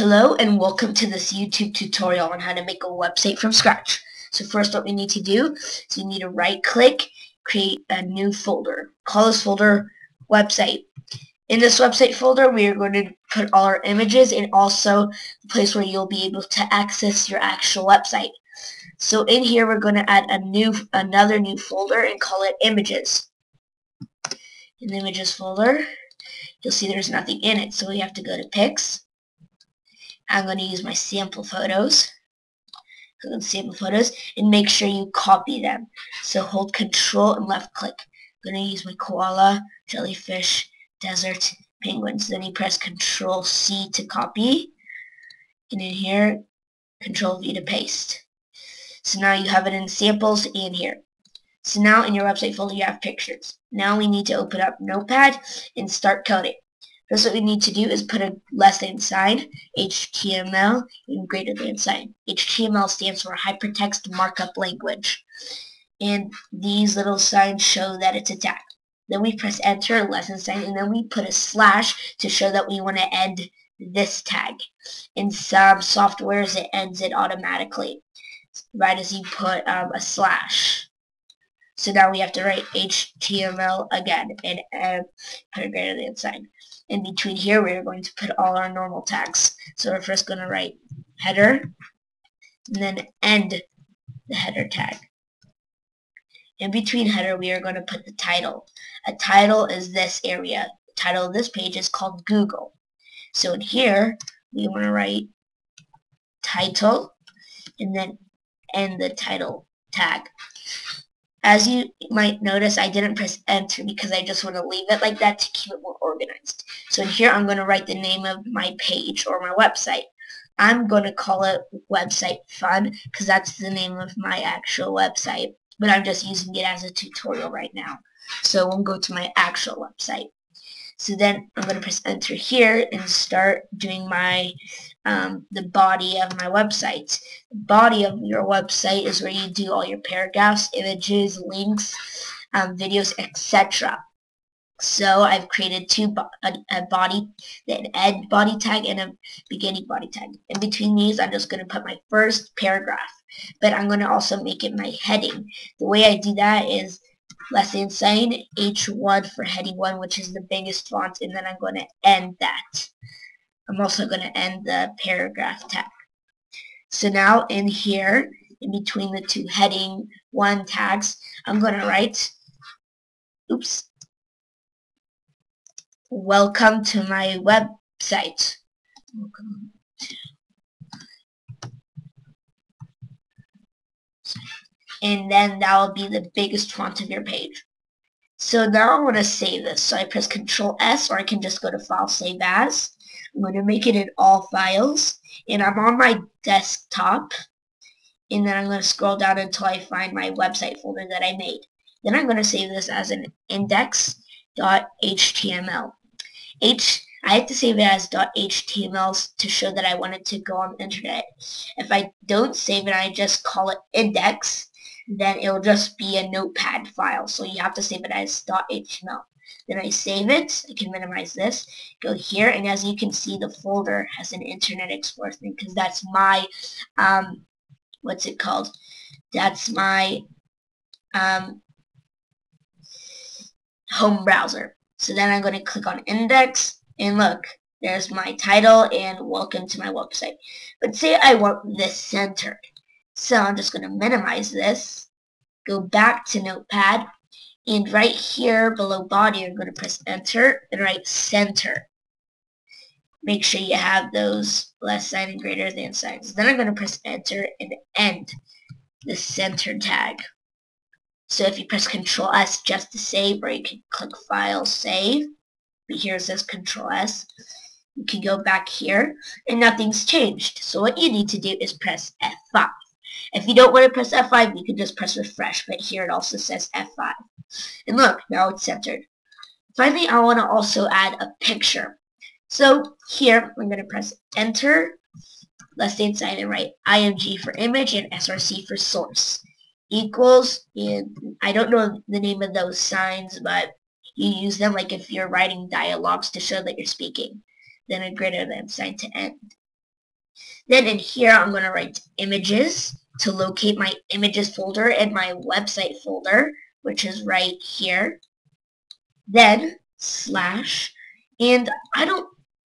Hello and welcome to this YouTube tutorial on how to make a website from scratch. So first what we need to do is we need to right click, create a new folder. Call this folder website. In this website folder we are going to put all our images and also the place where you'll be able to access your actual website. So in here we're going to add another new folder and call it images. In the images folder you'll see there's nothing in it, so we have to go to pics. I'm going to use my sample photos. Click on sample photos and make sure you copy them. So hold Control and left click. I'm going to use my koala, jellyfish, desert, penguins. Then you press Control C to copy. And in here, Control V to paste. So now you have it in samples and here. So now in your website folder you have pictures. Now we need to open up Notepad and start coding. First what we need to do is put a less than sign, HTML, and greater than sign. HTML stands for Hypertext Markup Language. And these little signs show that it's a tag. Then we press enter, less than sign, and then we put a slash to show that we want to end this tag. In some softwares it ends it automatically, right as you put a slash. So now we have to write HTML again and put a greater than sign. In between here, we're going to put all our normal tags. So we're first going to write header, and then end the header tag. In between header, we are going to put the title. A title is this area. The title of this page is called Google. So in here, we want to write title, and then end the title tag. As you might notice, I didn't press enter because I just want to leave it like that to keep it more organized. So in here, I'm going to write the name of my page or my website. I'm going to call it Website Fun because that's the name of my actual website, but I'm just using it as a tutorial right now. So we'll go to my actual website. So then I'm going to press enter here and start doing my the body of my website. The body of your website is where you do all your paragraphs, images, links, videos, etc. So I've created a body, an end body tag and a beginning body tag. In between these, I'm just going to put my first paragraph, but I'm going to also make it my heading. The way I do that is less than sign, H1 for heading 1, which is the biggest font, and then I'm going to end that. I'm also going to end the paragraph tag. So now in here, in between the two heading 1 tags, I'm going to write, welcome to my website. And then that will be the biggest font of your page. So now I want to save this. So I press Control S, or I can just go to File, Save As. I'm going to make it in all files. And I'm on my desktop. And then I'm going to scroll down until I find my website folder that I made. Then I'm going to save this as an index.html. I have to save it as .html to show that I want it to go on the internet. If I don't save it, I just call it index, then it'll just be a notepad file. So you have to save it as .html. Then I save it. I can minimize this. Go here, and as you can see, the folder has an Internet Explorer thing because that's my, what's it called? That's my home browser. So then I'm going to click on index, and look, there's my title and welcome to my website. But say I want this centered. So I'm just going to minimize this, go back to Notepad, and right here below body, I'm going to press enter and write center. Make sure you have those less sign and greater than signs. Then I'm going to press enter and end the center tag. So if you press Control S just to save, or you can click File, Save. But here it says Control S. You can go back here, and nothing's changed. So what you need to do is press F5. If you don't want to press F5, you can just press refresh. But here it also says F5. And look, now it's centered. Finally, I want to also add a picture. So here, I'm going to press Enter, less than sign, and write IMG for image and SRC for source. Equals, and I don't know the name of those signs, but you use them like if you're writing dialogues to show that you're speaking. Then a greater than sign to end. Then in here, I'm going to write images to locate my images folder and my website folder, which is right here. Then slash, and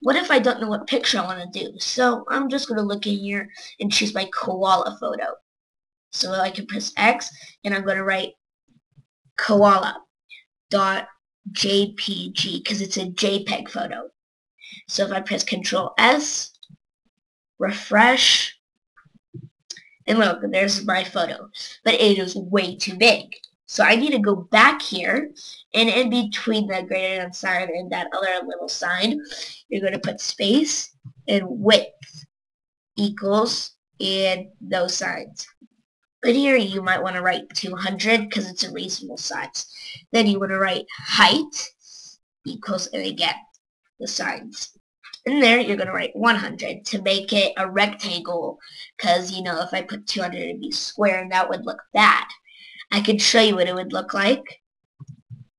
what if I don't know what picture I want to do? So I'm just going to look in here and choose my koala photo. So I can press X, and I'm going to write koala.jpg because it's a JPEG photo. So if I press Control S, refresh, and look, there's my photo. But it is way too big. So I need to go back here, and in between the greater than sign and that other little sign, you're going to put space and width equals and those signs. But here you might want to write 200 because it's a reasonable size. Then you want to write height equals, and again, the signs. In there, you're going to write 100 to make it a rectangle because, you know, if I put 200, it'd be square and that would look bad. I could show you what it would look like.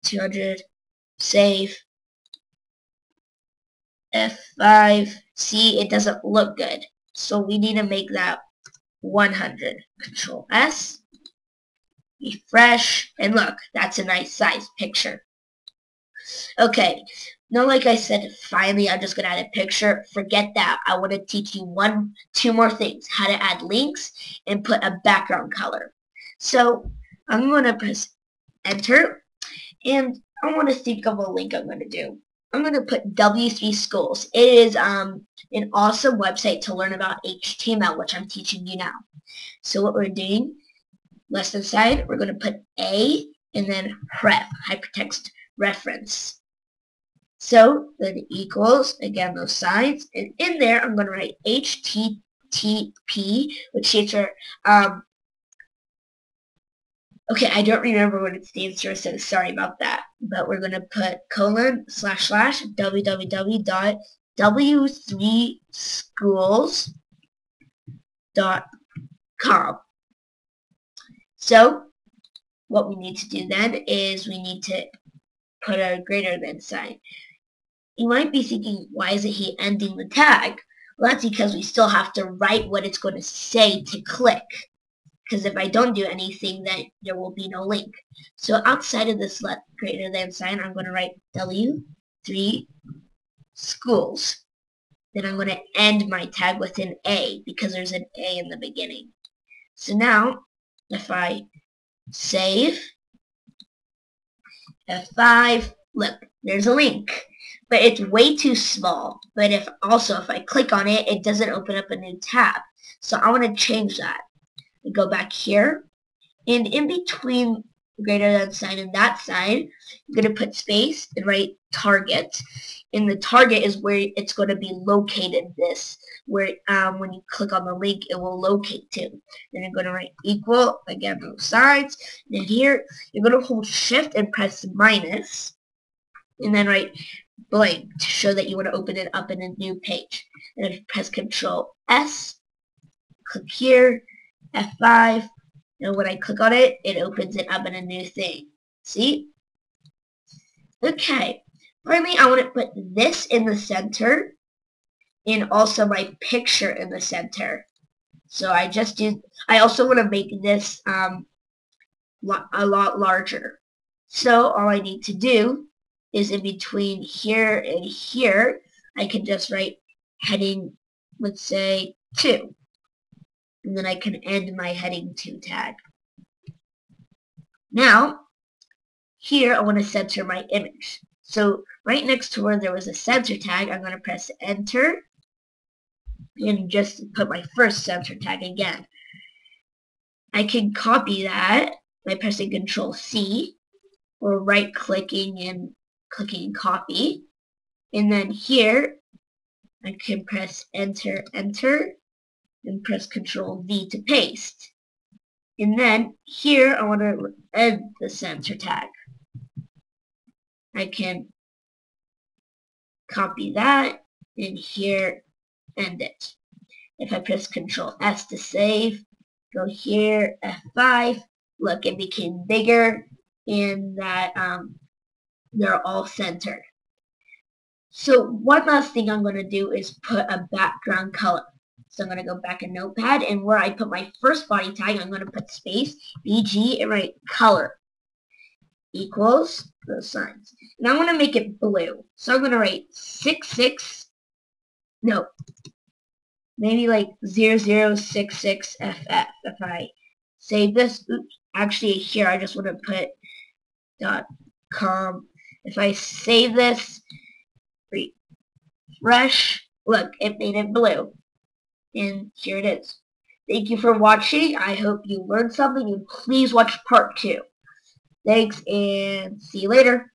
200, save, F5. See, it doesn't look good. So we need to make that 100. Control S, refresh, and look, that's a nice size picture. Okay, now like I said, finally I'm just going to add a picture. Forget that. I want to teach you two more things. How to add links and put a background color. So I'm going to press enter, and I want to think of a link I'm going to do. I'm going to put W3 Schools. It is an awesome website to learn about HTML, which I'm teaching you now. So what we're doing, left hand side, we're going to put A and then ref, hypertext reference. So then equals, again, those signs, and in there I'm going to write HTTP, which stands for, okay, I don't remember what it stands for, so sorry about that. But we're going to put www.w3schools.com. So what we need to do then is we need to put a greater than sign. You might be thinking, why isn't he ending the tag? Well, that's because we still have to write what it's going to say to click. Because if I don't do anything, then there will be no link. So outside of this greater than sign, I'm going to write W3 schools. Then I'm going to end my tag with an A because there's an A in the beginning. So now, if I save, F5, look, there's a link. But it's way too small. But if I click on it, it doesn't open up a new tab. So I want to change that. I go back here, and in between greater than sign and that sign, I'm going to put space and write target. And the target is where it's going to be located, where when you click on the link, it will locate to. Then you're going to write equal, again, both sides. And then here, you're going to hold shift and press minus, and then write blank to show that you want to open it up in a new page. And then press Control S, click here, F5, and when I click on it, it opens it up in a new thing. See? Okay. Finally, I want to put this in the center and also my picture in the center. So I also want to make this a lot larger. So all I need to do is in between here and here, I can just write heading, let's say 2. And then I can end my heading 2 tag. Now, here I want to center my image. So right next to where there was a center tag, I'm going to press enter and just put my first center tag again. I can copy that by pressing Control C or right clicking and clicking copy. And then here I can press enter, and press Control V to paste. And then here I want to end the center tag. I can copy that and here end it. If I press Control S to save, go here, F5, look, it became bigger and that they're all centered. So one last thing I'm going to do is put a background color. So I'm going to go back in Notepad, and where I put my first body tag, I'm going to put space, BG, and write color equals those signs. And I want to make it blue. So I'm going to write 66, no, maybe like 0066FF. If I save this, oops, actually here I just want to put .com. If I save this, refresh, look, it made it blue. And here it is. Thank you for watching. I hope you learned something, and please watch part 2. Thanks, and see you later.